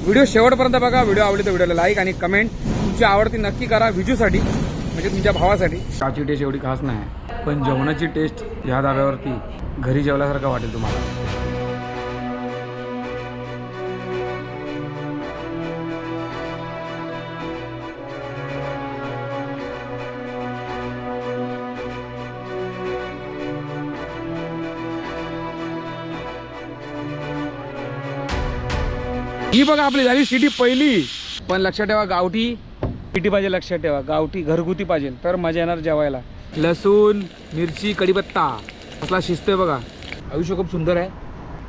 Video शेवटपर्यंत बघा. Video आवडली तर व्हिडिओला लाईक आणि कमेंट तुमची आवडती नक्की करा विजूसाठी, म्हणजे तुमच्या भावासाठी. चहाची टेस्ट एवढी खास नाही, पण जेवणाची टेस्ट ह्या धाब्यावरती घरी जेवल्यासारखं वाटेल तुम्हाला. ही बघा आपली झाली सिटी पहिली. पण लक्षात ठेवा गावठी सिटी पाहिजे, लक्षात ठेवा गावठी घरगुती पाहिजे तर मजा येणार जेवायला. लसूण मिरची कढीपत्ता असला शिजतोय बघा. आयुष्य खूप सुंदर आहे,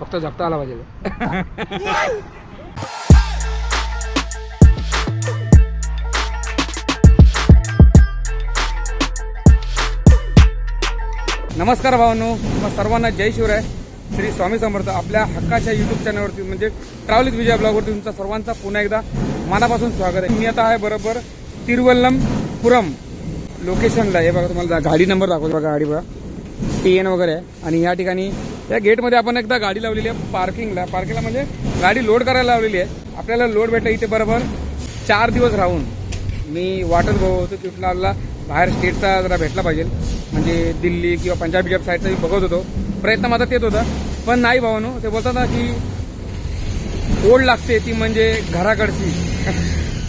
फक्त जगता आला पाहिजे. नमस्कार भावांनो, सर्वांना जय शिवराय, श्री स्वामी समर्थ. आपल्या हक्काच्या यूट्यूब चॅनलवरती म्हणजे ट्रॅव्हल विथ विजय ब्लॉगवरती तुमचा सर्वांचा पुन्हा एकदा मनापासून स्वागत आहे. मी आता आहे बरोबर तिरुवल्लमपुरम लोकेशनला. हे बघा तुम्हाला गाडी नंबर दाखवतो बघा, गाडी बघा TN वगैरे आहे. आणि या ठिकाणी या गेटमध्ये आपण एकदा गाडी लावलेली आहे पार्किंगला म्हणजे गाडी लोड करायला लावलेली आहे. आपल्याला लोड भेटलं इथे बरोबर 4 दिवस राहून. मी वाटत बघत होतो की आपल्याला बाहेर स्टेटचा जरा भेटला पाहिजे, म्हणजे दिल्ली किंवा पंजाब साईडचा बघत होतो. प्रयत्न माझा तेच होता, पण नाही भावानो. ते बोलतात ना की ओढ लागते ती म्हणजे घराकडची.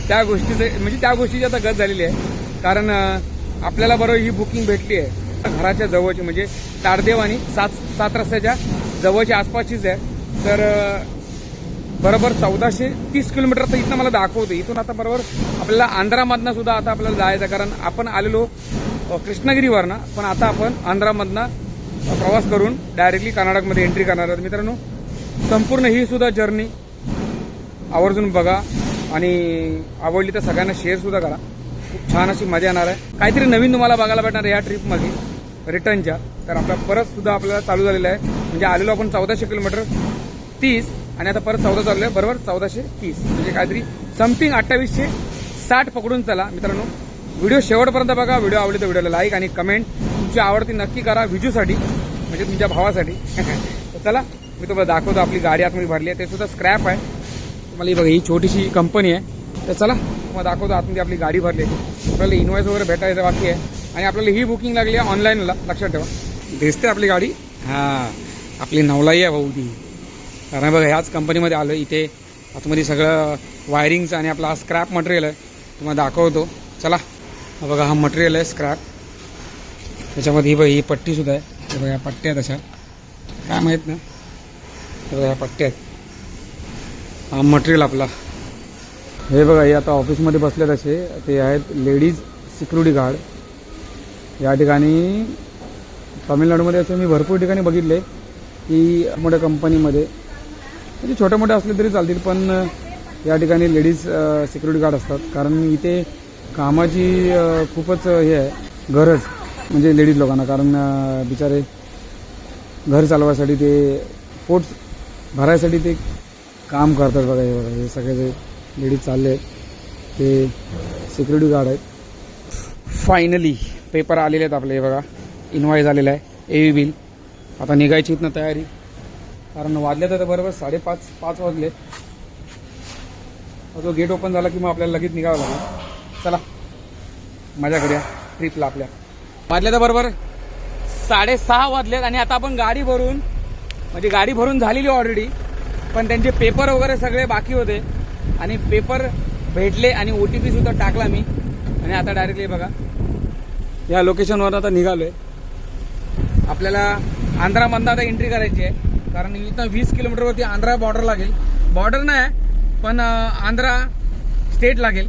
त्या गोष्टीची आता गत झालेली आहे. कारण आपल्याला बरोबर ही बुकिंग भेटली आहे घराच्या जवळची, म्हणजे तारदेव आणि सात रस्त्याच्या जवळच्या आसपासचीच आहे. तर बरोबर 1430 किलोमीटर तर इथनं मला दाखवतं. इथून आता बरोबर आपल्याला आंध्रामधनं सुद्धा आता आपल्याला जायचं आहे, कारण आपण आलेलो कृष्णगिरीवरनं, पण आता आपण आंध्रामधनं प्रवास करून डायरेक्टली कर्नाटकमध्ये एंट्री करणार आहोत. मित्रांनो, संपूर्ण ही सुद्धा जर्नी आवर्जून बघा आणि आवडली तर सगळ्यांना शेअर सुद्धा करा. खूप छान अशी मजा येणार आहे, काहीतरी नवीन तुम्हाला बघायला भेटणार आहे या ट्रिपमध्ये रिटर्नच्या. तर आपला परत सुद्धा आपल्याला चालू झालेला आहे, म्हणजे आलेलो आपण 1400 किलोमीटर 30 आणि आता परत 14 चालू आहे बरोबर 1430, म्हणजे काहीतरी समथिंग 2860 पकडून चला. मित्रांनो, व्हिडिओ शेवटपर्यंत बघा. व्हिडिओ आवडली तर व्हिडिओला लाईक आणि कमेंट तुमची आवडती नक्की करा विजूसाठी, म्हणजे तुमच्या भावासाठी. तर चला मी तुम्हाला दाखवतो. आपली गाडी आतमध्ये भरली आहे, ते सुद्धा स्क्रॅप आहे. तुम्हाला ही बघा ही छोटीशी कंपनी आहे. तर चला तुम्हाला दाखवतो आतमध्ये आपली गाडी भरली आहे. आपल्याला इन्व्हॉइस वगैरे भेटायचं बाकी आहे आणि आपल्याला ही बुकिंग लागली आहे ऑनलाईनला. लक्षात ठेवा, दिसते आपली गाडी. हां, आपली नवलाई आहे भाऊ ती. कारण बघा ह्याच कंपनीमध्ये आलो. इथे आतमध्ये सगळं वायरिंगचं आणि आपला हा स्क्रॅप मटेरियल आहे, तुम्हाला दाखवतो. चला बघा, हा मटेरियल आहे स्क्रॅप. त्याच्यामध्ये ही पट्टीसुद्धा आहे. हे बघा ह्या पट्ट्या आहेत, अशा काय माहीत ना. हे बघा ह्या पट्ट्या आहेत, हा मटेरियल आपला. हे बघा हे आता ऑफिसमध्ये बसले तसे ते आहेत लेडीज सिक्युरिटी गार्ड. या ठिकाणी तामिळनाडूमध्ये असे मी भरपूर ठिकाणी बघितले की मोठ्या कंपनीमध्ये म्हणजे छोटे मोठे असले तरी चालतील, पण या ठिकाणी लेडीज सिक्युरिटी गार्ड असतात. कारण इथे कामाची खूपच हे आहे गरज, म्हणजे लेडीज लोकांना. कारण बिचारे घर चालवायसाठी ते पोट भरायसाठी ते काम करतात. बघा हे बघा हे सगळे जे लेडीज चालले आहेत ते सिक्युरिटी गार्ड आहेत. फायनली पेपर आलेले आहेत आपले. हे बघा इन्व्हॉइस आलेला आहे, AV बिल. आता निघायची इथनं तयारी, कारण वाजले तर बरोबर 5:30 वाजले. तो गेट ओपन झाला की मग आपल्याला लगेच निघावं लागेल. चला माझ्याकडे या ट्रिपला आपल्या. वाजले तर बरोबर 6:30 वाजलेत आणि आता आपण गाडी भरून, म्हणजे गाडी भरून झालेली ऑलरेडी, पण त्यांचे पेपर वगैरे सगळे बाकी होते आणि पेपर भेटले आणि OTP सुद्धा टाकला मी. आणि आता डायरेक्टली बघा या लोकेशनवर आता निघालो आहे. आपल्याला आंध्रामधनं आता एंट्री करायची आहे, कारण इथं 20 किलोमीटरवरती आंध्रा बॉर्डर लागेल. बॉर्डर नाही पण आंध्रा स्टेट लागेल.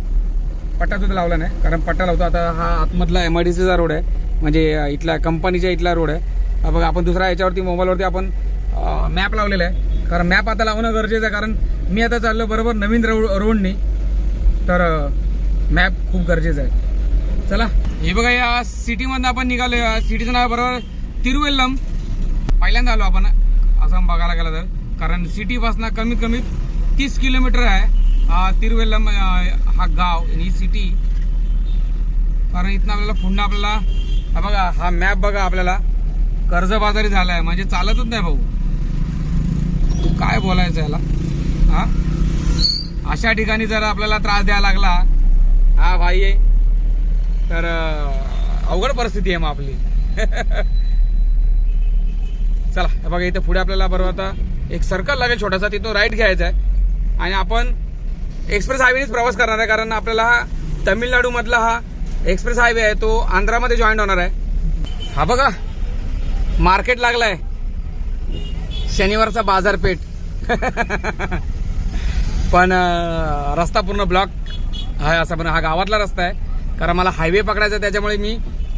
पट्टासुद्धा लावला नाही, कारण पट्टा लावतो आता. हा आतमधला MIDCचा रोड आहे, म्हणजे इथला कंपनीच्या इथला रोड आहे. बघा आपण दुसरा याच्यावरती मोबाईलवरती आपण मॅप लावलेला आहे, कारण मॅप आता लावणं गरजेचं आहे. कारण मी आता चाललो बरोबर नवीन रोडनी, तर मॅप खूप गरजेचं आहे. चला हे बघा या सिटीमधनं आपण निघालो. या सिटीचं नाव बरोबर तिरुवल्लम. पहिल्यांदा आलो आपण असं बघायला गेलं तर, कारण सिटीपासून कमीत कमी 30 किलोमीटर आहे तिरुवल्लम हा गाव आणि ही सिटी. कारण इथनं आपल्याला पुन्हा आपल्याला बघा हा मॅप बघा आपल्याला कर्जबाजारी झाला आहे, म्हणजे चालतच नाही भाऊ. तू काय बोलायचं याला. हा अशा ठिकाणी जर आपल्याला त्रास द्यायला लागला हा भाई आहे तर अवघड परिस्थिती आहे मग आपली. चला हे बघा इथे पुढे आपल्याला बरोबर आता एक सर्कल लागेल छोटासा, तिथून राईट घ्यायचा आहे आणि आपण एक्सप्रेस हायवेनेच प्रवास करणार आहे. कारण आपल्याला हा तमिळनाडू मधला हा एक्सप्रेस हायवे आहे तो आंध्रामध्ये जॉईन होणार आहे. हा बघा मार्केट लागलाय, शनिवारचा बाजारपेठ. पण रस्ता पूर्ण ब्लॉक आहे असा, पण हा गावातला रस्ता आहे कारण मला हायवे पकडायचा आहे, त्याच्यामुळे मी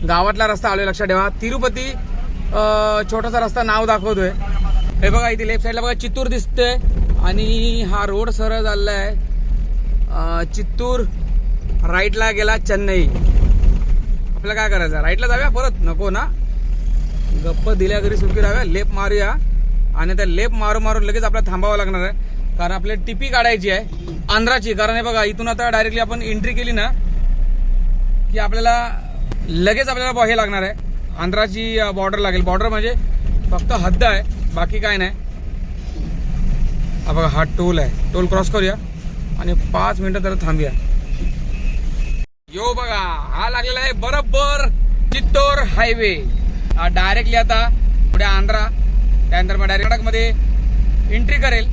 गावातला रस्ता आलोय. लक्षात ठेवा तिरुपती छोटासा रस्ता नाव दाखवतोय. हे बघा इथे लेफ्ट साईडला बघा चित्तूर दिसतंय आणि हा रोड सरळ चाललाय चित्तूर, राईटला गेला चेन्नई. आपल्याला काय करायचं, राईटला जाऊया परत, नको ना गप्प दिल्या घरी सुटकी राहाव्या, लेप मारूया आणि त्या लेप मारून लगेच आपल्याला थांबावं लागणार आहे कारण आपल्याला टिपी काढायची आहे आंध्राची. कारण हे बघा इथून आता डायरेक्टली आपण एंट्री केली ना की आपल्याला लगेच आपल्याला हे लागणार आहे, आंध्राची बॉर्डर लागेल. बॉर्डर म्हणजे फक्त हद्द आहे, बाकी काय नाही. हा बघा हा टोल आहे, टोल क्रॉस करूया आणि 5 मिनिटं तर थांबूया. यो बघा हा लागलेला आहे बरोबर चित्तूर हायवे. हा डायरेक्टली आता पुढे आंध्रा, त्यानंतर मग डायरेक्ट मध्ये एंट्री करेल.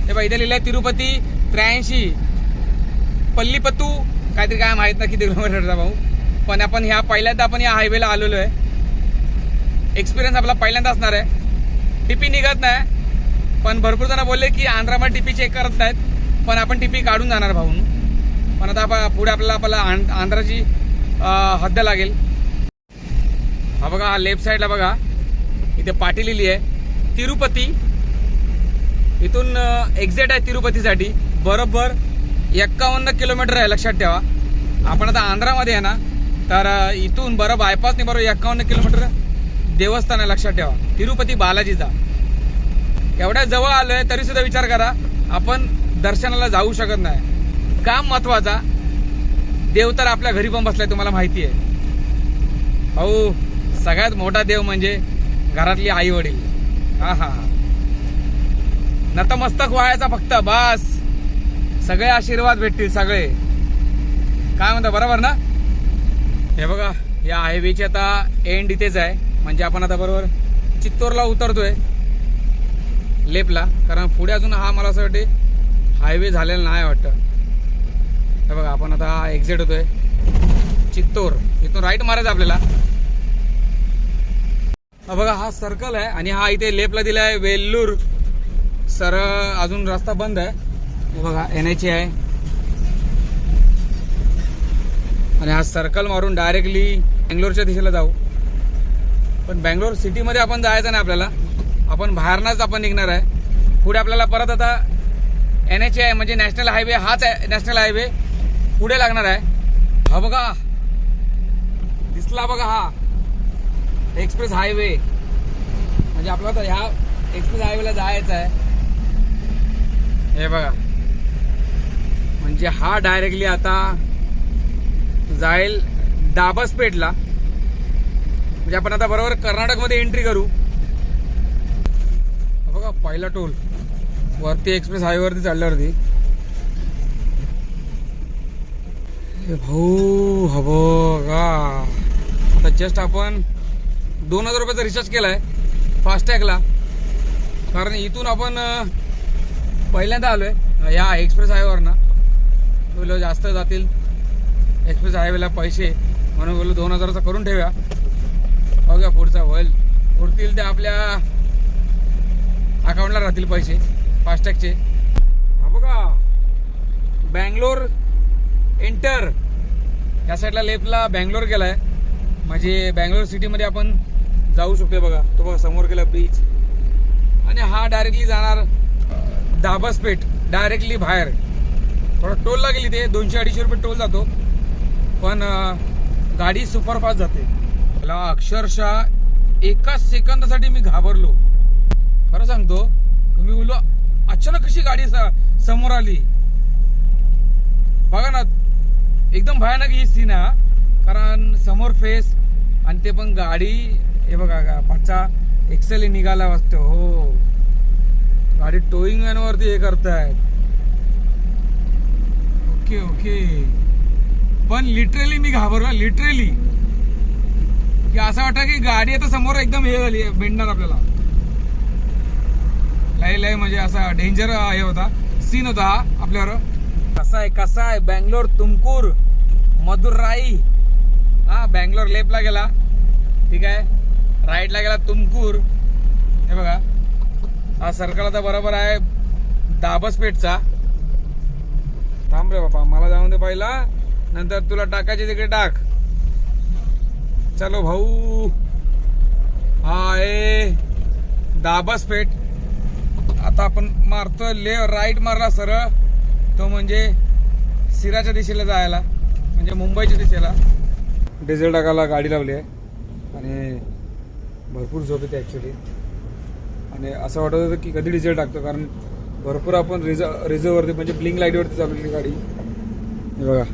हे बघा इथे लिहिलंय तिरुपती 83 पल्लीपत्तू काहीतरी, काय माहित ना किती किलोमीटरचा भाऊ. पण आपण पहिल्यांदा आपण या हायवेला आलेलो आहे. एक्सपिरियन्स आपला पहिल्यांदा असणार आहे. टिपी निघत नाही, पण भरपूर जण बोलले की आंध्रामध्ये टिपी चेक करत नाहीत, पण आपण टिपी काढून जाणार भाऊन. पण आता पुढे आपल्याला आंध्राची हद्द लागेल. हा बघा हा लेफ्ट साईडला बघा इथे पाटी लिहिली आहे तिरुपती. इथून एक्झिट आहे तिरुपतीसाठी बरोबर 51 किलोमीटर आहे. लक्षात ठेवा आपण आता आंध्रामध्ये आहे ना, तर इथून बरं बायपासने बरोबर 51 किलोमीटर देवस्थान आहे. लक्षात ठेवा तिरुपती बालाजीचा. एवढ्या जवळ आलोय तरी सुद्धा विचार करा आपण दर्शनाला जाऊ शकत नाही. काम महत्वाचा, देव तर आपल्या घरी पण बसलाय तुम्हाला माहिती आहे. अहो सगळ्यात मोठा देव म्हणजे घरातली आई वडील. हा नतमस्तक व्हायचा फक्त बस, सगळे आशीर्वाद भेटतील सगळे. काय म्हणता बरोबर ना. हे बघा या हायवेची आता एंड इथेच आहे, म्हणजे आपण आता बरोबर चित्तूरला उतरतोय लेपला. कारण पुढे अजून हा मला असं वाटते हायवे झालेला नाही वाटतं. हे बघा आपण आता एक्झिट होतोय चित्तूर, इथून राईट मारायचं आपल्याला. हा बघा हा सर्कल आहे आणि हा इथे लेपला दिलाय वेल्लूर. सर अजून रस्ता बंद आहे. हे बघा NH आहे आणि हा सर्कल मारून डायरेक्टली बेंगलोरच्या दिशेला जाऊ. पण बेंगलोर सिटीमध्ये आपण जायचं नाही आपल्याला, आपण बाहेरनच आपण निघणार आहे. पुढे आपल्याला परत आता NH आहे म्हणजे नॅशनल हायवे, हाच आहे नॅशनल हायवे पुढे लागणार आहे. हा बघा दिसला बघा हा एक्सप्रेस हायवे, म्हणजे आपल्याला आता ह्या एक्सप्रेस हायवेला जायचं आहे. हे बघा म्हणजे हा डायरेक्टली आता जाईल दाबसपेठला, म्हणजे आपण आता बरोबर कर्नाटकमध्ये एंट्री करू. बघा पहिला टोल वरती एक्सप्रेस हायवेवरती चढल्यावरती. भाऊ हा बघा आता जस्ट आपण 2000 रुपयाचा रिचार्ज केलाय फास्टॅगला. कारण इथून आपण पहिल्यांदा आलोय या एक्सप्रेस हायवेवर ना, बोलो जास्त जातील एक्सप्रेस हायवेला पैसे, म्हणून बोललो 2000चा करून ठेवूया. बघूया पुढचा होईल, उरतील ते आपल्या अकाउंटला राहतील पैसे फास्टॅगचे. हा बघा बँगलोर एंटर, या साईडला लेफ्टला बँगलोर गेलाय, म्हणजे बँगलोर सिटीमध्ये आपण जाऊ शकतो. बघा तो बघा समोर गेला ब्रिज आणि हा डायरेक्टली जाणार दाबसपेठ, डायरेक्टली बाहेर. थोडा टोल लागेल इथे, 200-250 रुपये टोल जातो, पण गाडी सुपरफास्ट जाते. मला अक्षरशः एका सेकंदासाठी मी घाबरलो, खरं सांगतो. मी बोललो अचानक कशी गाडी समोर आली. बघा ना एकदम भयानक ही सीन आहे, कारण समोर फेस आणि ते पण गाडी. हे बघा 5 एक्सेल निघाला वाटतं. हो गाडी टोईंग वरती हे करतायत. Okay okay. पण लिटरली मी घाबरलो, लिटरली की असं वाटतं की गाडी आता समोर एकदम हे झाली भेटणार आपल्याला. लय लय म्हणजे असा डेंजर हे होता, सीन होता हा आपल्यावर. कसा आहे बँगलोर तुमकूर मदुराई. हा बँगलोर लेफ्टला गेला, ठीक आहे, राईटला गेला तुमकूर. हे बघा हा सर्कल आता बरोबर आहे दाबसपेठचा. थांब रे बाबा, मला जाऊन दे पहिला, नंतर तुला टाकायचे तिकडे टाक. चलो भाऊ, हा आहे दाबसपेठ. आता आपण मारतो राईट मारला सरळ तो म्हणजे सिराच्या दिशेला जायला, म्हणजे मुंबईच्या दिशेला. डिझेल टाकायला गाडी लावली आहे आणि भरपूर झोप येते ॲक्च्युली. आणि असं वाटत होतं की कधी डिझेल टाकतो, कारण भरपूर आपण रिझर्ववरती म्हणजे ब्लिंक लाईटवरती चालवली गाडी. हे बघा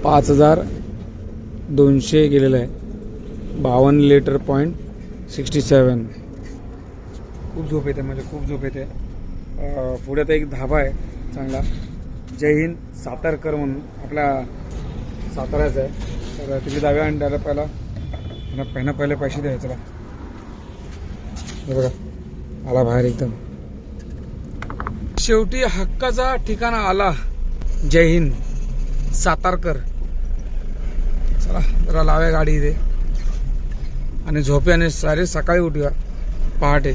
5200 गेलेलं आहे, 52 लिटर .67. खूप झोप येते, म्हणजे खूप झोप येते. पुढे आता एक धाबा आहे चांगला, जय हिंद सातारकर म्हणून, आपल्या साताऱ्याचं आहे. तर तिथे जाऊया आणि त्याला पहिले पैसे द्यायचे. हे बघा आला बाहेर एकदम. शेवटी हक्काचा ठिकाणा आला, जय हिंद सातारकर. चला जरा लावूया गाडी इथे आणि झोपूया आणि सारे सकाळी उठूया पहाटे.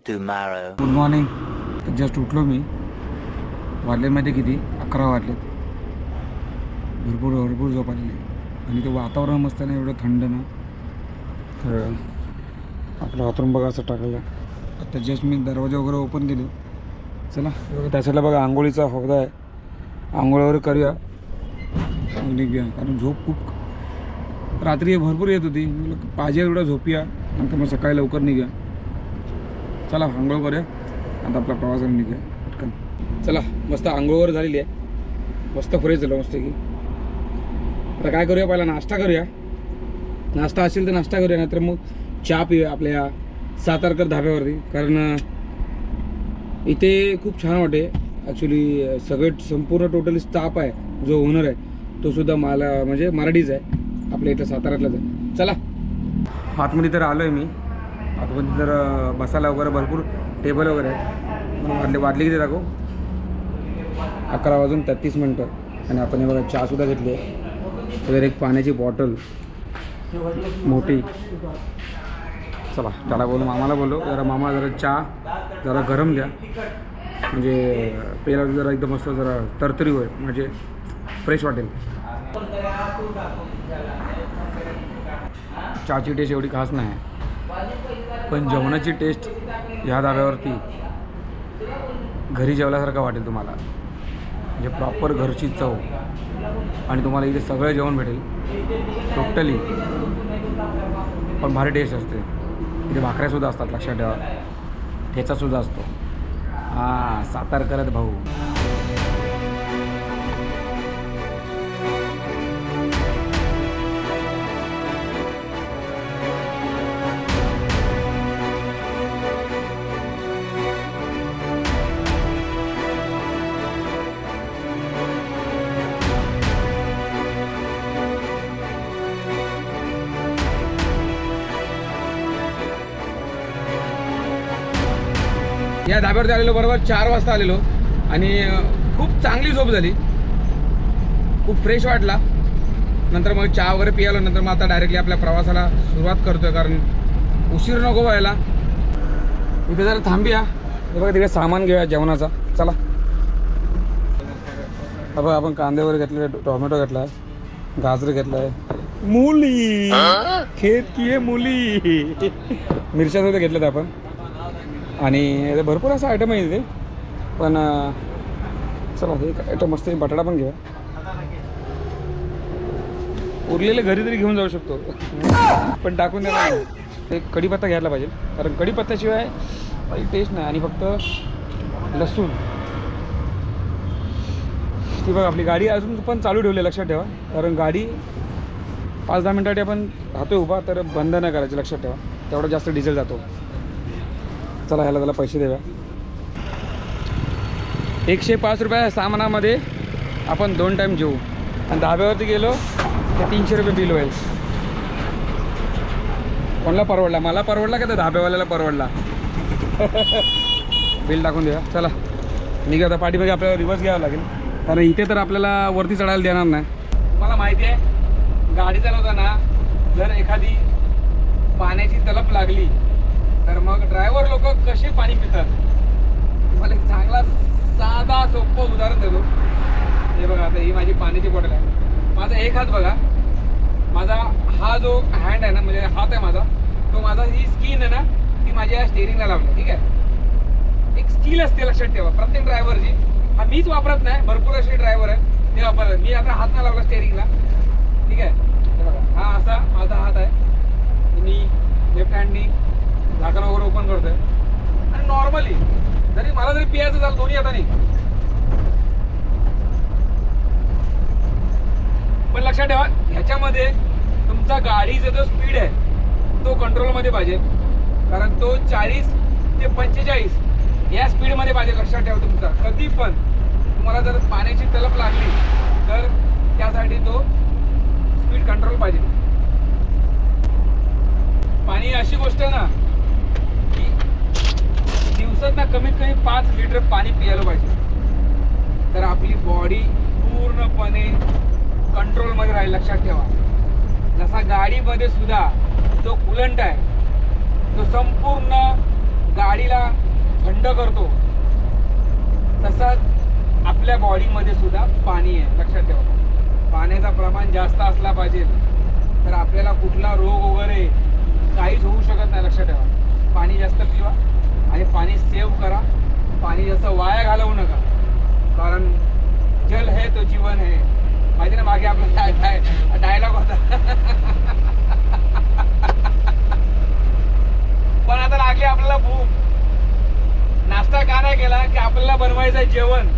Good morning. जस्ट उठलो मी. वाजले माहिती किती, 11 वाजले. भरपूर झोप आलेली आणि ते वातावरण मस्त ना, एवढं थंड ना. तर आपलं बाथरूम बघा असं टाकलेलं. आता जस्ट मी दरवाजा वगैरे ओपन केले. चला त्या साईडला बघा आंघोळीचा हौदा आहे, आंघोळ वगैरे करूया निघूया. कारण झोप खूप रात्री भरपूर येत होती, पाहिजे एवढा झोपूया, नंतर मग सकाळी लवकर निघूया. चला आंघोळ करूया, आता आपला प्रवासाला निघूया पटकन. चला मस्त आंघोळ वगैरे झालेली आहे, मस्त फ्रेश झालं मस्त की. आता काय करूया, पहिला नाश्ता करूया. नाश्ता असेल तर नाश्ता करूया, नाहीतर मग चहा पिऊया आपल्या सातारकर धाब्यावरती. कारण इथे खूप छान वाटते ॲक्च्युली. सगळे संपूर्ण टोटली स्टाफ आहे, जो ओनर आहे तो सुद्धा मला म्हणजे मराठीच आहे, आपल्या इथं साताऱ्यातलाच आहे. चला आतमध्ये तर आलो आहे मी. आतमध्ये तर बसायला वगैरे भरपूर टेबल वगैरे आहे. वाजले किती दाखव, 11:33. आणि आपण हे बघा चहासुद्धा घेतली आहे. तर एक पाण्याची बॉटल मोठी. चला त्याला बोलू, मामाला बोललो, जरा मामा जरा चहा जरा गरम द्या, म्हणजे पेला जरा एकदम मस्त जरा तरतरी होईल, म्हणजे फ्रेश वाटेल. चहाची टेस्ट एवढी खास नाही, पण जेवणाची टेस्ट ह्या धाब्यावरती घरी जेवल्यासारखं वाटेल तुम्हाला, म्हणजे प्रॉपर घरची चव. आणि तुम्हाला इथे सगळं जेवण भेटेल टोटली, पण भारी टेस्ट असते. इथे भाकऱ्यासुद्धा असतात, लक्षात ठेवा, ठेचासुद्धा असतो. हां सातारकरत भाऊ. या धाब्यावरती आलेलो बरोबर 4 वाजता आलेलो आणि खूप चांगली झोप झाली, खूप फ्रेश वाटला. नंतर मग चहा वगैरे पियालो. नंतर मग आता डायरेक्टली आपल्या प्रवासाला सुरुवात करतोय, कारण उशीर नको व्हायला. इथे जरा थांबूया, बघा तिकडे सामान घेऊया जेवणाचा. चला बघा, आपण कांदे वगैरे घेतले, टोमॅटो घेतला आहे, गाजर घेतला आहे, मुली खेत की आहे मुली, मिरच्या सुद्धा घेतल्यात आपण. आणि भरपूर असं आयटम आहे इथे. पण चला हे आयटम मस्त, बटाटा पण घ्या, उरलेले घरी तरी घेऊन जाऊ शकतो, पण टाकून द्यायला नाही. एक कढीपत्ता घ्यायला पाहिजे, कारण कढीपत्त्याशिवाय काही टेस्ट नाही. आणि फक्त लसूण. ती बघ आपली गाडी अजून पण चालू ठेवली, लक्षात ठेवा, कारण गाडी 5-10 मिनिटासाठी आपण राहतोय उभा, तर बंद नाही करायची, लक्षात ठेवा, तेवढा जास्त डिझेल जातो. चला ह्याला त्याला पैसे द्याव्या. 105 रुपया सामानामध्ये आपण 2 टाईम जेवू आणि धाब्यावरती गेलो तर 300 रुपये बिल होईल. कोणाला परवडला? मला परवडला का त्या धाब्यावाल्याला परवडला? बिल टाकून द्या. चला निघा आता. पाठीमागे आपल्याला रिवर्स घ्यावं लागेल कारण इथे तर आपल्याला वरती चढायला देणार नाही. तुम्हाला माहिती आहे गाडी चालवताना जर एखादी पाण्याची तलप लागली तर मग ड्रायव्हर लोक कसे पाणी पितात. तुम्हाला एक चांगला साधा सोपं उदाहरण देतो. हे बघा आता ही माझी पाण्याची बॉटल आहे. माझा एक हात बघा, माझा हा जो हँड आहे ना म्हणजे हात आहे माझा, तो माझा ही स्किन आहे ना ती माझ्या स्टेअरिंगला लावली. ठीक आहे, एक स्किल असते लक्षात ठेवा प्रत्येक ड्रायव्हरची. हा मीच वापरत नाही, भरपूर असे ड्रायव्हर आहे ते वापरतात. मी आता हात नाही लावला स्टेअरिंगला. ठीक आहे, हे बघा हा असा माझा हात आहे. मी लेफ्ट हँडनी झाकण वगैरे ओपन करतोय आणि नॉर्मली जरी मला जरी पियायचं झालं दोन्ही हाताने, पण लक्षात ठेवा ह्याच्यामध्ये तुमचा गाडीचा जो स्पीड आहे तो कंट्रोलमध्ये पाहिजे. कारण तो 40 ते 45 या स्पीडमध्ये पाहिजे. लक्षात ठेवा तुमचा कधी पण तुम्हाला जर पाण्याची तलप लागली तर त्यासाठी तो स्पीड कंट्रोल पाहिजे. पाणी अशी गोष्ट आहे ना की दिवसात ना कमीत कमी 5 लिटर पाणी प्यायला पाहिजे तर आपली बॉडी पूर्णपणे कंट्रोलमध्ये राहील. लक्षात ठेवा जसा गाडीमध्ये सुद्धा जो कूलंट आहे तो संपूर्ण गाडीला थंड करतो तसाच आपल्या बॉडीमध्ये सुद्धा पाणी आहे. लक्षात ठेवा पाण्याचं प्रमाण जास्त असला पाहिजे तर आपल्याला कुठला रोग वगैरे काहीच होऊ शकत नाही. लक्षात ठेवा पाणी जास्त पिवा आणि पाणी सेव्ह करा. पाणी जास्त वाया घालवू नका कारण जल है तो जीवन है. माहिती ना मागे आपला डायलॉग होता. पण आता लागली आपल्याला भूक. नाश्ता का नाही केला की आपल्याला बनवायचं आहे जेवण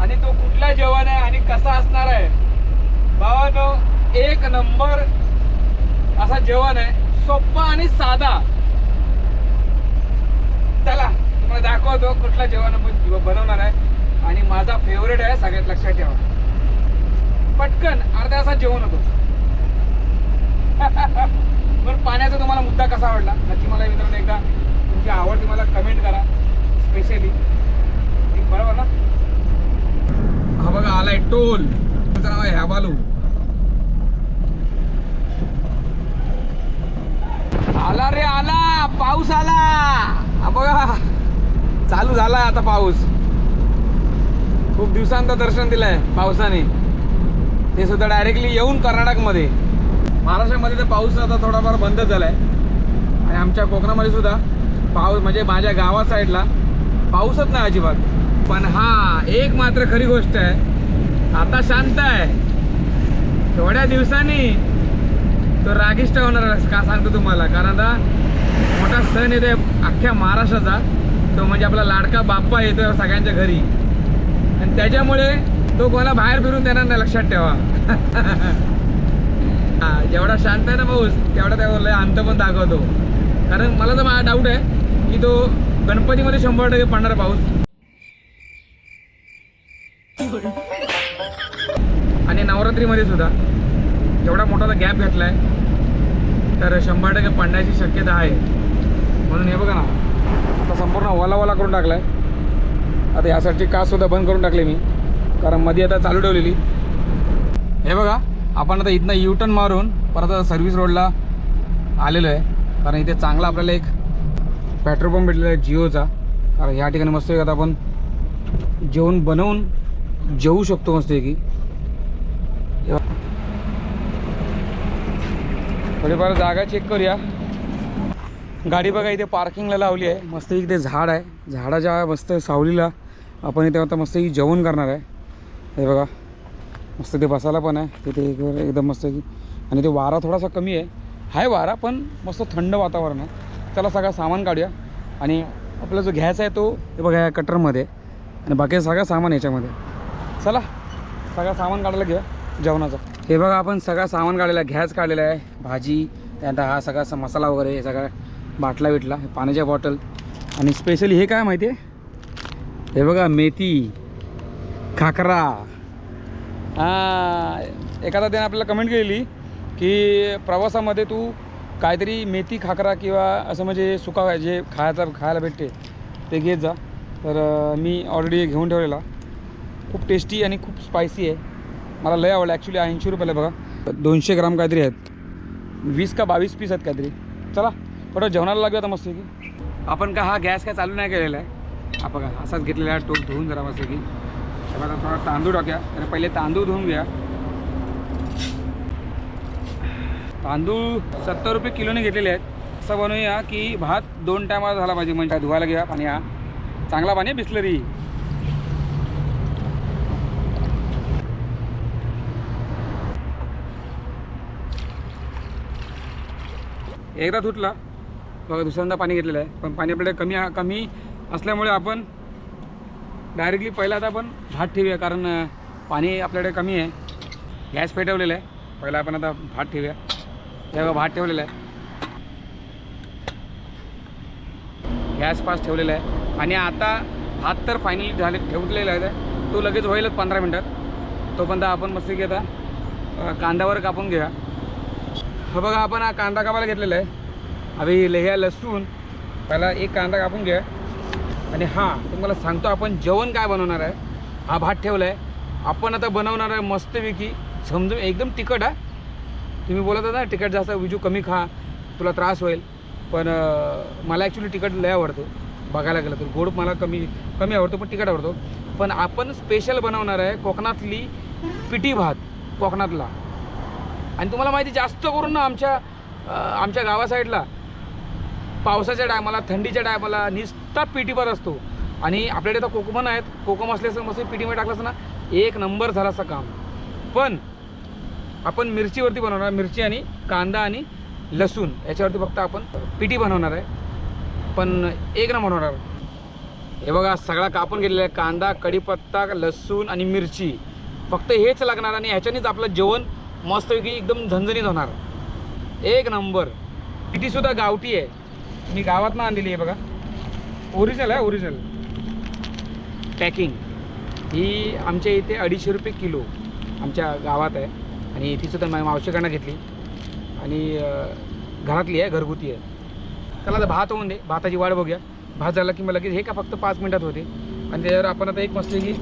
आणि तो कुठला जेवण आहे आणि कसा असणार आहे भावानो. एक नंबर असा जेवण आहे, सोपा आणि साधा. चला तुम्हाला दाखवतो कुठला जेवण आपण बनवणार आहे आणि माझा फेवरेट आहे सगळ्यात. लक्षात ठेवा पटकन अर्ध्या तासात जेवण होतो. पण पाण्याचा तुम्हाला मुद्दा कसा आवडला नक्की मला मित्रांनो एकदा तुमची आवड मला कमेंट करा. स्पेशली बरोबर ना. हा बघा आलाय टोल. त्याचं नाव आहे हॅबालू. आला रे आला, पाऊस आला. हा बघा चालू झालाय आता पाऊस. खूप दिवसांतर दर्शन दिलंय पावसाने, ते सुद्धा डायरेक्टली येऊन कर्नाटकमध्ये. महाराष्ट्रामध्ये तर पाऊस आता थोडाफार बंद झालाय आणि आमच्या कोकणामध्ये सुद्धा पाऊस म्हणजे माझ्या गावा साईडला पाऊसच नाही अजिबात. पण हा एक मात्र खरी गोष्ट आहे, आता शांत आहे. थोड्या दिवसांनी तो रागिष्ट होणार का सांगतो तुम्हाला. कारण आता मोठा सण येतोय अख्ख्या महाराष्ट्राचा, तो म्हणजे आपला लाडका बाप्पा येतोय सगळ्यांच्या घरी आणि त्याच्यामुळे तो कोणाला बाहेर फिरून देणार नाही. लक्षात ठेवा. जेवढा शांत आहे ना पाऊस तेवढा त्यावर अंत पण दाखवतो. कारण मला तर माझा डाऊट आहे की तो गणपतीमध्ये 100% पडणार पाऊस आणि नवरात्रीमध्ये सुद्धा एवढा मोठा गॅप घेतलाय तर 100% पडण्याची शक्यता आहे. म्हणून हे बघा ना आता संपूर्ण ओला करून टाकलाय. आता यासाठी कास सुद्धा बंद करून टाकले मी कारण मध्ये आता चालू ठेवलेली. हे बघा आपण आता इथनं U-टर्न मारून परत आता सर्व्हिस रोडला आलेलो आहे कारण इथे चांगला आपल्याला एक पेट्रोल पंप भेटलेला आहे जिओचा. कारण या ठिकाणी मस्त आता आपण जेवण बनवून जेवू शकतो मस्त की. थोडीफार जागा चेक करूया. गाडी बघा इथे पार्किंगला लावली आहे. मस्त इथे झाड आहे, झाडाच्या मस्त सावलीला आपण इथे आता मस्त जेवण करणार आहे. हे बघा मस्त ते बसायला पण आहे तिथे एकदम मस्त की. आणि ते वारा थोडासा कमी आहे वारा पण मस्त थंड वातावरण आहे. चला सगळं सामान काढूया आणि आपला जो घ्यायचा आहे तो हे बघा या कटरमध्ये आणि बाकी सगळं सामान याच्यामध्ये. चला सगळं सामान काढायला घेऊया जेवणाचं. हे बघा आपण सगळं सामान काढलेलं आहे, गॅस काढलेला आहे, भाजी, त्यानंतर हा सगळा मसाला वगैरे, हे सगळं बाटला बिटला, पाण्याच्या बॉटल आणि स्पेशली हे काय माहिती आहे हे बघा मेथी. खाकरा. हां, एखादा त्याने आपल्याला कमेंट केलेली की प्रवासामध्ये तू काहीतरी मेथी खाकरा किंवा असं म्हणजे सुका जे खायला भेटते ते घेत जा. तर मी ऑलरेडी घेऊन ठेवलेला. खूप टेस्टी आणि खूप स्पायसी आहे. मला लय आवडलं. ॲक्च्युली 80 रुपयाला बघा. 200 ग्राम काहीतरी आहेत. 20 का 22 पीस आहेत काहीतरी. चला थोडं जेवणाला लागू आता मस्त की. आपण का हा गॅस काय चालू नाही केलेला आहे. आपण का असाच घेतलेला आहे. टोप धुवून जरा मस्त की. आता थोडा तांदूळ टाक्या. तर पहिले तांदूळ धुवून घ्या. तांदूळ 70 रुपये किलोने घेतलेले आहेत. असं बनवूया की भात 2 टायमाला झाला पाहिजे. म्हणजे धुवायला घ्या पाणी. हा चांगला पाणी आहे बिस्लरी. एकदा धुतला बघा. दुसऱ्यांदा पाणी घेतलेलं आहे. पण पाणी आपल्याकडे कमी असल्यामुळे आपण डायरेक्टली पहिला आता आपण भात ठेवूया. कारण पाणी आपल्याकडे कमी आहे. गॅस पेटवलेला आहे. पहिला आपण आता भात ठेवूया. तेव्हा भात ठेवलेला आहे. गॅस फास्ट ठेवलेला आहे. आणि आता भात तर फायनली ठेवलेला आहे. तो लगेच होईलच 15 मिनटात. तोपर्यंत आपण मस्त की आता कांद्यावर कापून घ्या. हा बघा आपण हा कांदा कापायला घेतलेला आहे. अभि लह्या लसूण. पहिला एक कांदा कापून घ्या. आणि हां तुम्हाला सांगतो आपण जेवण काय बनवणार आहे. हा भात ठेवला आहे. आपण आता बनवणार आहे मस्तपैकी समजून एकदम तिखट आहे. तुम्ही बोलत होता ना तिखट जास्त विजू कमी खा तुला त्रास होईल. पण मला ॲक्च्युली तिखट लय आवडतो. बघायला गेलं तर गोड मला कमी आवडतो पण तिखट आवडतो. पण आपण स्पेशल बनवणार आहे कोकणातली पिठी भात कोकणातला. आणि तुम्हाला माहिती जास्त करून ना आमच्या गावा साईडला पावसाच्या टायमाला थंडीच्या टायमाला नुसता पिठी भात असतो. आणि आपल्याकडे तर कोकमन आहेत. कोकम असल्याचं मस्त पिठीमध्ये टाकलं असं ना एक नंबर झाला असं काम. पण आपण मिरचीवरती बनवणार. मिरची आणि कांदा आणि लसूण याच्यावरती फक्त आपण पिठी बनवणार आहे. पण एक नंबर बनवणार. हे बघा सगळा कापून घेतलेला आहे. कांदा कढीपत्ता लसूण आणि मिरची फक्त हेच लागणार. आणि ह्याच्यानेच आपलं जेवण मस्तपैकी एकदम झणझणीत होणार. एक नंबर. पिठीसुद्धा गावठी आहे. मी गावातनं आणलेली आहे बघा. ओरिजिनल आहे. Original packing. ही आमच्या इथे 250 रुपये किलो आमच्या गावात आहे. आणि तीसुद्धा माझ्या मावशीकडनं घेतली. आणि घरातली आहे घरगुती आहे. त्याला आता भात होऊन दे. भाताची वाट बघूया. भात झाला की मला लगेच हे का फक्त 5 मिनटात होते. आणि त्याच्यावर आपण आता एक मस्त की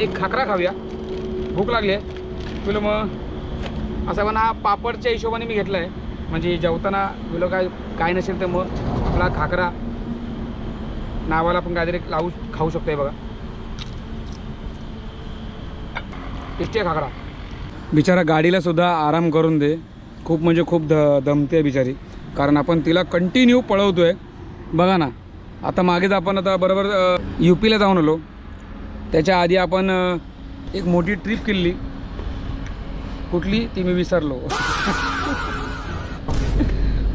एक खाकरा खाऊया. भूक लागली आहे. तुला मग असा पण हा पापडच्या हिशोबाने मी घेतला आहे. म्हणजे जेवताना तुला काय नसेल तर मग आपला खाकरा नावाला आपण काहीतरी खाऊ शकतो. आहे बघा टेस्टी आहे खाकरा. बिचारा गाडीला सुद्धा आराम करून दे. खूप म्हणजे खूप दमते बिचारी. कारण आपण तिला कंटिन्यू पळवतो आहे. बघा ना आता मागेच आपण आता बरोबर UPला जाऊन आलो. त्याच्या आधी आपण एक मोठी ट्रिप केली. कुठली ती मी विसरलो.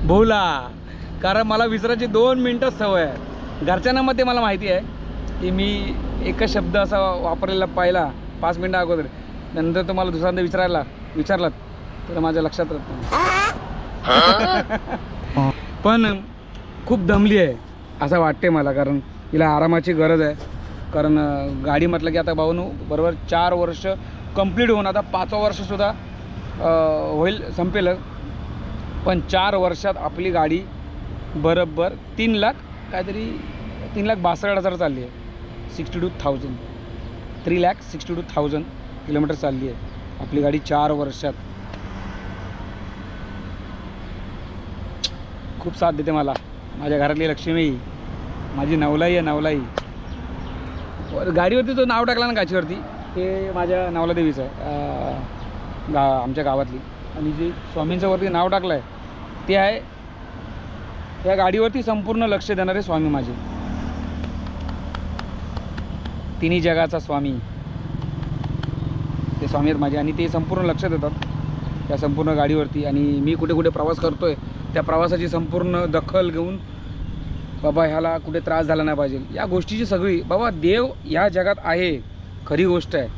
बोला. कारण मला विसरायची 2 मिनटं सवय आहे. घरच्यांना मध्ये मला माहिती आहे की मी एकच शब्द असा वापरलेला पाहिला 5 मिनटं अगोदर. नंतर तुम्हाला दुसऱ्यांदा विचारलात तर माझ्या लक्षात राहत नाही. पण खूप दमली आहे असं वाटते मला. कारण तिला आरामाची गरज आहे. कारण गाडी म्हटलं की आता भाऊनू बरोबर 4 वर्ष कंप्लीट होऊन आता 5वं वर्षसुद्धा होईल संपेल. पण 4 वर्षात आपली गाडी बरोबर 3 लाख काहीतरी 3,62,000 चालली आहे. 62,000 3,62,000 किलोमीटर चालली आहे आपली गाडी 4 वर्षात. खूप साथ देते मला माझ्या घरातली लक्ष्मी. माझी नवलाई आहे. नवलाई गाडीवरती तो नाव टाकला ना काचीवरती ते माझ्या नवला देवीचं आहे. आमच्या गावातली. आणि जे स्वामींचं वरती नाव टाकलं आहे ते आहे या गाडीवरती संपूर्ण लक्ष देणारे स्वामी माझे. तिन्ही जगाचा स्वामी ते स्वामी आहेत माझे. आणि ते संपूर्ण लक्ष देतात त्या संपूर्ण गाडीवरती. आणि मी कुठे कुठे प्रवास करतो आहे त्या प्रवासाची संपूर्ण दखल घेऊन बाबा ह्याला कुठे त्रास झाला नाही पाहिजे या गोष्टीची सगळी. बाबा देव या जगात आहे खरी गोष्ट आहे.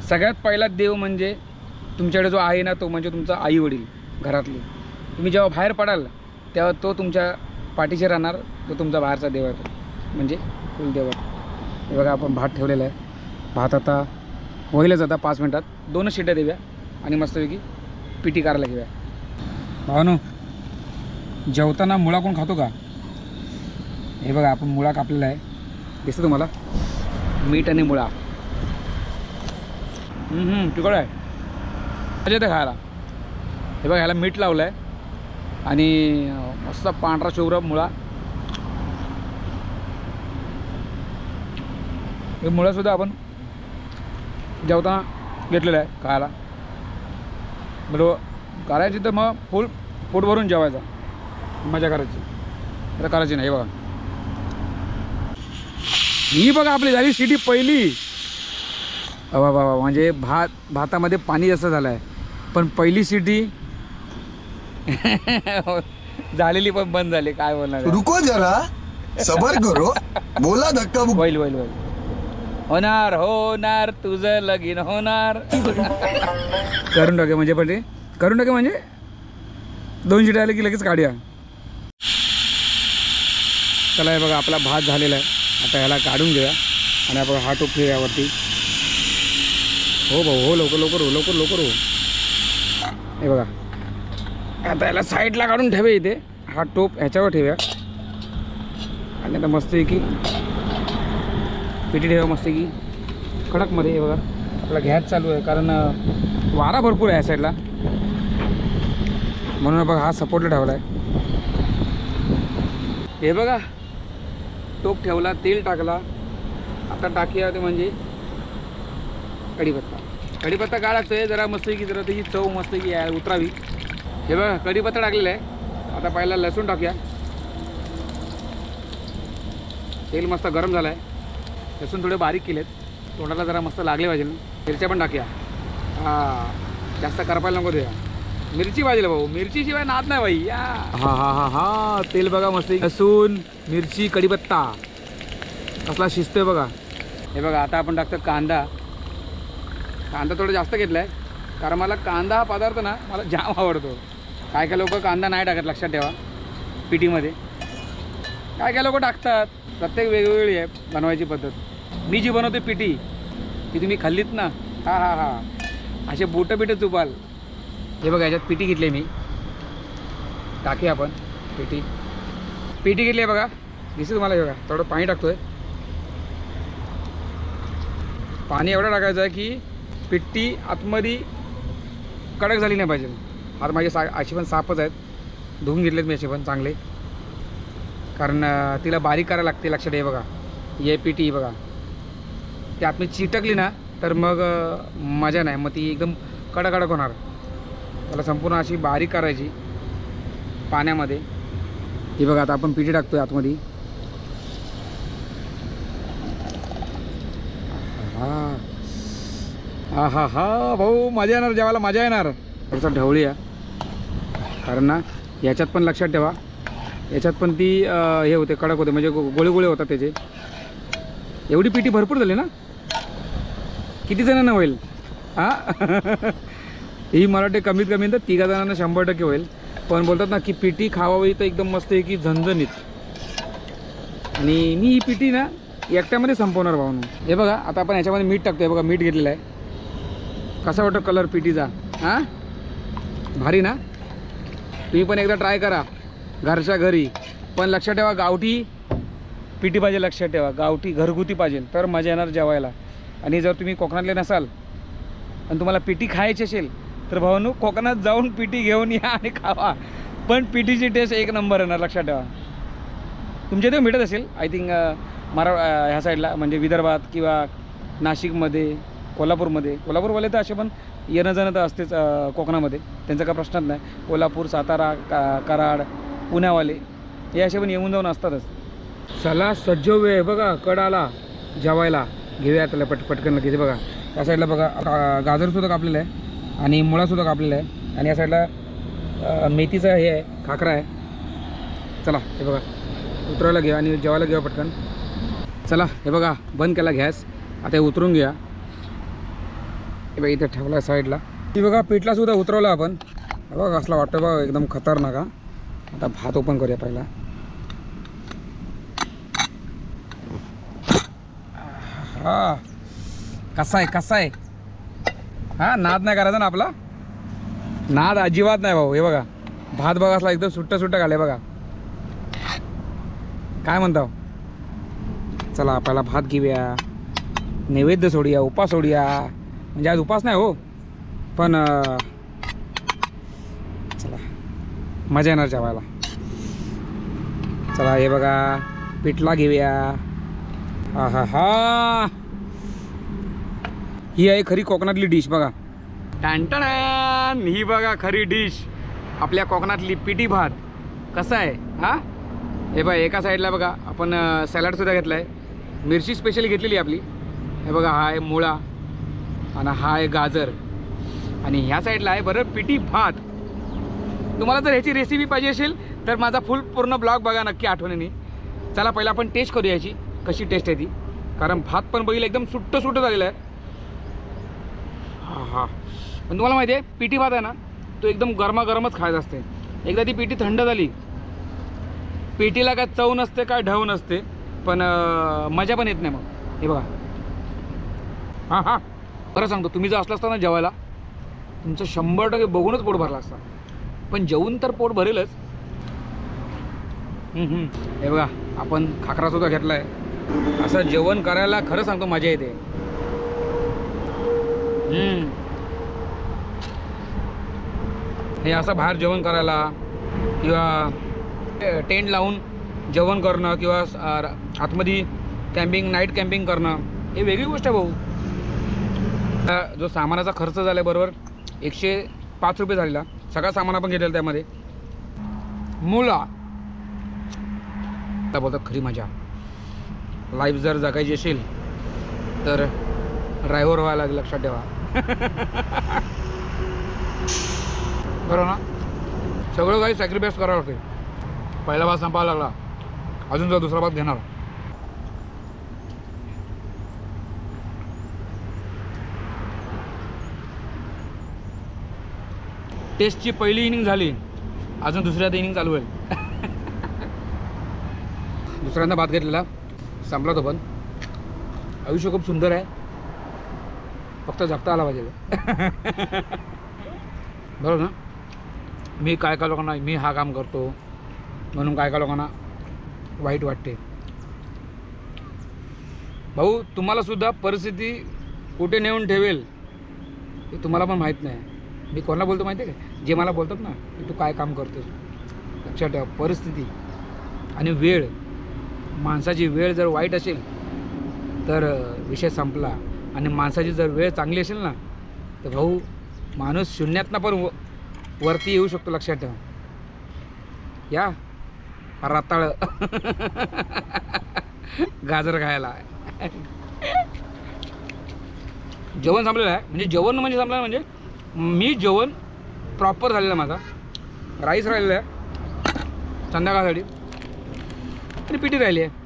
सगळ्यात पहिला देव म्हणजे तुमच्याकडे जो आहे ना तो म्हणजे तुमचा आई वडील घरातले. तुम्ही जेव्हा बाहेर पडाल तेव्हा तो तुमच्या पाठीशी राहणार. तो तुमचा बाहेरचा देव आहे. तो म्हणजे कुलदेव. हे बघा आपण भात ठेवलेला आहे. भात आता होईलच आता 5 मिनटात. 2च शिट्ट्या देऊया आणि मस्तपैकी पिठी करायला घेऊया. भावानो, जेवताना मुळा कोण खातो का? हे बघा आपण मुळा कापलेला आहे, दिसतं तुम्हाला? मीठ आणि मुळा. तिकडं आहे, मजा येते खायला. हे बघा ह्याला मीठ लावलं आहे आणि मस्त पांढरा शुभ्र मुळा. हे मुळासुद्धा आपण जेवताना घेतलेलं आहे खायला. बरोबर करायची तर मग फुल पोट भरून जेवायचा, मजा करायची. आता करायची नाही. हे बघा ही बघा आपली झाली शिटी पहिली. वा वा, म्हणजे भातामध्ये पाणी जास्त झालं आहे, पण पहिली शिटी झालेली पण बंद झाली. काय बोलणार? रुको जरा, सबर करो. बोला धक्का होईल होईल होईल. होणार होणार तुझं लगीन होणार. करून टाके म्हणजे पण ते करून टाके म्हणजे 2 शिट्या आले की लगेच काढूया. चला हे बघा आपला भात झालेला आहे. आता ह्याला काढून घेऊया आणि आपण हा टोप ठेवूया वरती. हो भाऊ हो, लवकर लवकर हो, लवकर लवकर हो. हे बघा आता याला साईडला काढून ठेवे. इथे हा टोप ह्याच्यावर ठेवूया आणि आता मस्तपैकी पिठी ठेवा मस्तपैकी कडकमध्ये. हे बघा आपला गॅस चालू आहे कारण वारा भरपूर आहे या साईडला, म्हणून बघा हा सपोर्टला ठेवला आहे. हे बघा टोप ठेवला, तेल टाकला. आता टाकूया ते म्हणजे कढीपत्ता. कढीपत्ता काय लागतो आहे जरा मस्तपैकी, जरा त्याची चव मस्तपैकी उतरावी. हे बघा कढीपत्ता टाकलेला आहे. आता पहिला लसूण टाकूया. तेल मस्त गरम झालं आहे. लसूण थोडे बारीक केलेत, तोंडाला जरा मस्त लागले पाहिजे. मिरच्या पण टाकूया. हां जास्त करपायला नको द्या. मिरची पाहिजे भाऊ, मिरचीशिवाय नाद नाही बाई. या हा हा हा हा तेल बघा मस्त. लसूण मिरची कढीपत्ता कसला शिजतोय बघा. हे बघा आता आपण टाकतो कांदा. कांदा थोडा जास्त घेतला आहे कारण मला कांदा हा पदार्थ ना मला जाम आवडतो. काय काय लोक कांदा नाही टाकत, लक्षात ठेवा. पिठीमध्ये काय काय लोक टाकतात. प्रत्येक वेगवेगळी आहे बनवायची पद्धत. मी जी बनवते पिठी ती तुम्ही खाल्लीत ना, हा हा हा असे बोटं बिटं चुपाल. हे बघा याच्यात पिठी घेतली मी. टाकी आपण पिठी घेतली आहे बघा, दिसतं तुम्हाला? हे बघा थोडं पाणी टाकतोय. पाणी एवढं टाकायचं आहे की पिठी आतमध्ये कडक झाली नाही पाहिजे. आता माझे अशी पण सापच आहेत, धुवून घेतलेत मी असे पण चांगले, कारण तिला बारीक करायला लागते. लक्षात आहे बघा, हे पिठी बघा ती आतमध्ये चिटकली ना तर मग मजा नाही, मग ती एकदम कडक होणार. त्याला संपूर्ण अशी बारीक करायची पाण्यामध्ये. हे बघा आता आपण पिठी टाकतोय आतमध्ये. हा हा हा भाऊ मजा येणार, जेवायला मजा येणार. थोडंसं ढवळूया कारण ना याच्यात पण लक्षात ठेवा, याच्यात पण ती हे होते कडक होते, म्हणजे गोळे गोळे होतात त्याचे. एवढी पिठी भरपूर झाली ना, किती जणांना होईल? हां ही मला वाटते कमीत कमी तर 3 जणांना 100% होईल. पण बोलतात ना की पिठी खावावी तर एकदम मस्त आहे की झणझणीत. आणि मी ही पिठी ना एकट्यामध्ये संपवणार भावनो. हे बघा आता आपण याच्यामध्ये मीठ टाकतो. हे बघा मीठ घेतलेलं आहे. कसा वाटतो कलर पिठीचा? हां भारी ना. तुम्ही पण एकदा ट्राय करा घरच्या घरी. पण लक्षात ठेवा गावठी पिठी पाहिजे. लक्षात ठेवा गावठी घरगुती पाहिजे तर मजा येणार जेवायला. आणि जर तुम्ही कोकणातले नसाल आणि तुम्हाला पिठी खायची असेल तर भावांनो कोकणात जाऊन पिठी घेऊन या आणि खावा. पण पिठीची टेस्ट एक नंबर येणार, लक्षात ठेवा. तुमच्या इथे भेटत असेल आय थिंक ह्या साईडला, म्हणजे विदर्भात किंवा नाशिकमध्ये, कोल्हापूरवाले तर असे पण येणं जाणं तर असतेच कोकणामध्ये, त्यांचा काय प्रश्नच नाही. कोल्हापूर, सातारा, कराड, पुण्यावाले हे असे पण येऊन जाऊन असतातच. चला सज्ज वेळ बघा कड आला जेवायला. घेऊया त्याला पटकन लगेच. बघा या साईडला बघा गाजरसुद्धा कापलेलं आहे आणि मुळासुद्धा कापलेला आहे. आणि या साईडला मेथीचा हे आहे, खाकरा आहे. चला हे बघा उतरायला घ्या आणि जेवायला घेऊया पटकन. चला हे बघा बंद केला गॅस. आता हे उतरून घ्या. हे बघा इथे ठेवला साईडला. ती बघा पिठलासुद्धा उतरवला आपण. बघा कसला वाटतं बघा एकदम खतरनाक. आता भात ओपन करूया पहिला. हा कसा आहे हा नाद नाही करायचा ना आपला नाद अजिबात नाही भाऊ हे बघा भात बघा असला एकदम सुट्टा घाले बघा काय म्हणता चला आपल्याला भात घेऊया नैवेद्य सोडूया उपास सोडूया म्हणजे आज उपास नाही हो पण चला मजा येणार जेवायला चला हे बघा पिठला घेऊया हा ही आहे खरी कोकणातली डिश बघा टॅन ही बघा खरी डिश आपल्या कोकणातली पिठी भात कसा आहे हा हे बघा एका साईडला बघा आपण सॅलडसुद्धा घेतला आहे मिरची स्पेशली घेतलेली आपली हे बघा हा आहे मुळा आणि हा आहे गाजर आणि ह्या साईडला आहे बरं पिठी भात तुम्हाला जर ह्याची रेसिपी पाहिजे असेल तर माझा पूर्ण ब्लॉग बघा नक्की आठवणीने चला पहिला आपण टेस्ट करूया याची कशी टेस्ट आहे ती कारण भात पण बघितलं एकदम सुट्ट झालेलं आहे हा पण तुम्हाला माहिती आहे पिठी भात आहे ना तो एकदम गरमागरमच खायचा असते एकदा ती पिठी थंड झाली पिठीला काय चव नसते काय ढव नसते पण मजा पण येत नाही मग हे बघा हां खरं सांगतो तुम्ही जर असला असता ना जेवायला तुमचं 100% बघूनच पोट भरला असता पण जेवून तर पोट भरेलच हे बघा आपण खाकरासुद्धा घेतला आहे असं जेवण करायला खरं सांगतो मजा येते हे असं बाहेर जेवण करायला किंवा टेंट लावून जेवण करणं किंवा आतमध्ये नाईट कॅम्पिंग करणं हे वेगळी गोष्ट आहे भाऊ जो सामानाचा खर्च झाला आहे बरोबर 105 रुपये झालेला सगळा सामान आपण घेतलेला त्यामध्ये मुला त्या बोलतात खरी मजा लाईफ जर जगायची असेल तर ड्रायव्हर व्हायला लागेल लक्षात ठेवा बरोबर ना सगळं काही सॅक्रिफाईस करावं लागते पहिला भात संपावा लागला अजून जर दुसरा भात घेणार टेस्टची पहिली इनिंग झाली अजून दुसऱ्यात इनिंग चालू होईल दुसऱ्यांदा भात घेतलेला संपला तो पण आयुष्य खूप सुंदर आहे फक्त जगता आला पाहिजे बरोबर ना मी काय लोकांना मी हा काम करतो म्हणून काय लोकांना वाईट वाटते भाऊ तुम्हाला सुद्धा परिस्थिती कुठे नेऊन ठेवेल हे तुम्हाला पण माहीत नाही मी कोणाला बोलतो माहिती आहे का जे मला बोलतात ना की तू काय काम करतोस लक्षात ठेवा परिस्थिती आणि वेळ माणसाची वेळ जर वाईट असेल तर विषय संपला आणि माणसाची जर वेळ चांगली असेल ना तर भाऊ माणूस शून्यातनं पण वरती येऊ शकतो लक्षात ठेवा या रताळ गाजर खायला जेवण संपलेलं आहे म्हणजे जेवण म्हणजे संपलं म्हणजे मी जेवण प्रॉपर झालेलं माझा राईस राहिलेला आहे संध्याकाळसाठी आणि पिठी राहिली आहे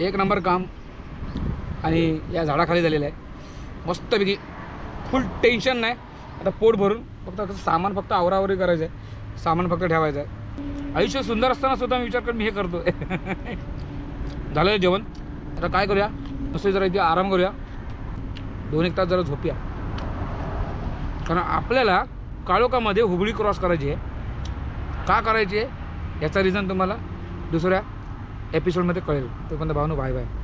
एक नंबर काम आणि या झाडाखाली झालेलं आहे मस्तपैकी फुल टेन्शन नाही आता पोट भरून फक्त सामान फक्त आवरावरी करायचं आहे सामान फक्त ठेवायचं आहे आयुष्य सुंदर असताना सुद्धा मी विचार कर मी हे करतो झालं जेवण आता काय करूया नुसतं जरा इथे आराम करूया 2-1 तास जरा झोपूया कारण आपल्याला काळोखामध्ये हुबळी क्रॉस करायची आहे का करायची आहे याचा रिझन तुम्हाला दुसऱ्या एपिसोडमध्ये कळेल तोपर्यंत भावनो बाय बाय